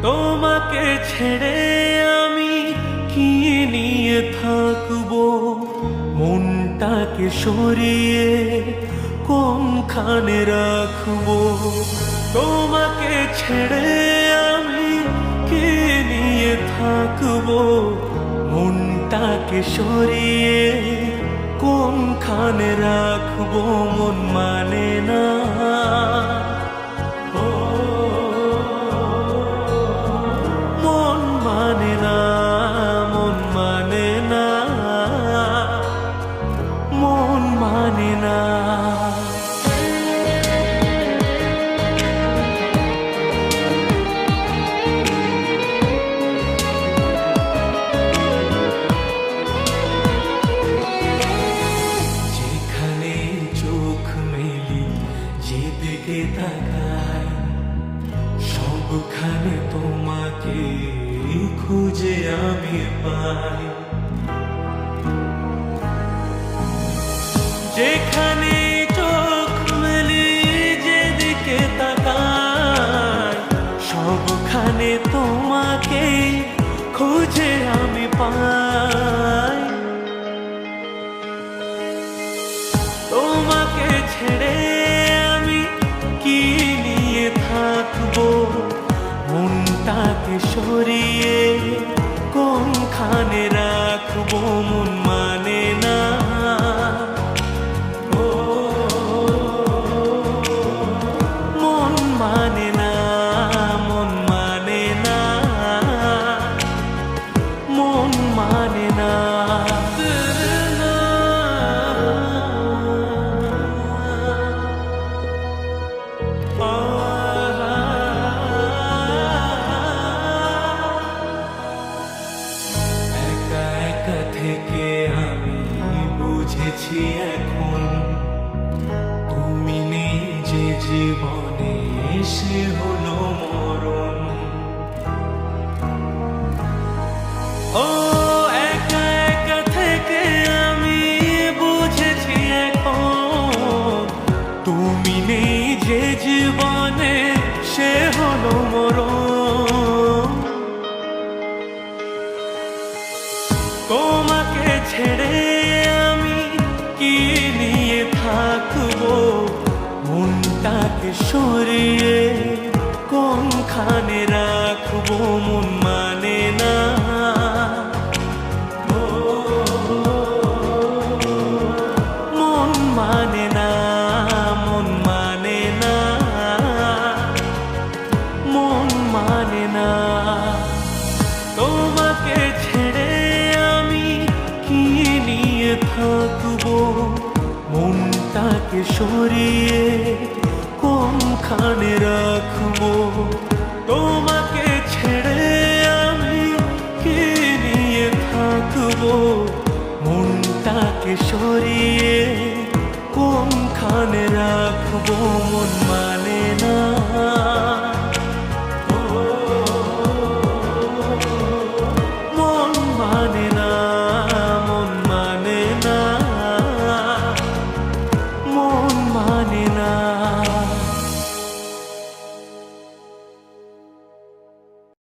তোমাকে ছেড়ে আমি কি নিয়ে থাকবো, মনটাকে সরিয়ে কোনখানে রাখবো। তোমাকে ছেড়ে আমি কি নিয়ে থাকবো, মনটাকে সরিয়ে কোনখানে রাখবো। মন মানে না, মন মানে না, মন মানে না, মন মানে না। যেখানে চোখ মেলি যেদিকে তাকাই, সবখানে তোমাকে খুঁজে আমি পাই। যেখানে চোখ মেলি যেদিকে তাকাই, সবখানে তোমাকে খুঁজে আমি পাই। তোমাকে ছেড়ে আমি কি নিয়ে থাকবো, মনটাকে সরিয়ে কোনখানে রাখবো। মন মানে না, ও মন মানে না, মন মানে না, মন মানে না। একা একা থেকে আমি বুঝেছি এখন, তুমি নেই যে জীবনে সে হলো মরণ। ও একা একা থেকে আমি বুঝেছি এখন, তুমি নেই যে জীবনে সে হলো মরণ। তোমাকে ছেড়ে আমি কি নিয়ে থাকবো, মনটাকে সরিয়ে কোনখানে রাখবো। মন মানে না, ও মন মানে না, মন মানে না, মন মানে না। তোমাকে ছেড়ে আমি কি নিয়ে থাকবো, মনটাকে সরিয়ে কোনখানে রাখবো। তোমাকে ছেড়ে আমি কি নিয়ে থাকবো, মনটাকে সরিয়ে কোনখানে রাখবো। মন মানে না।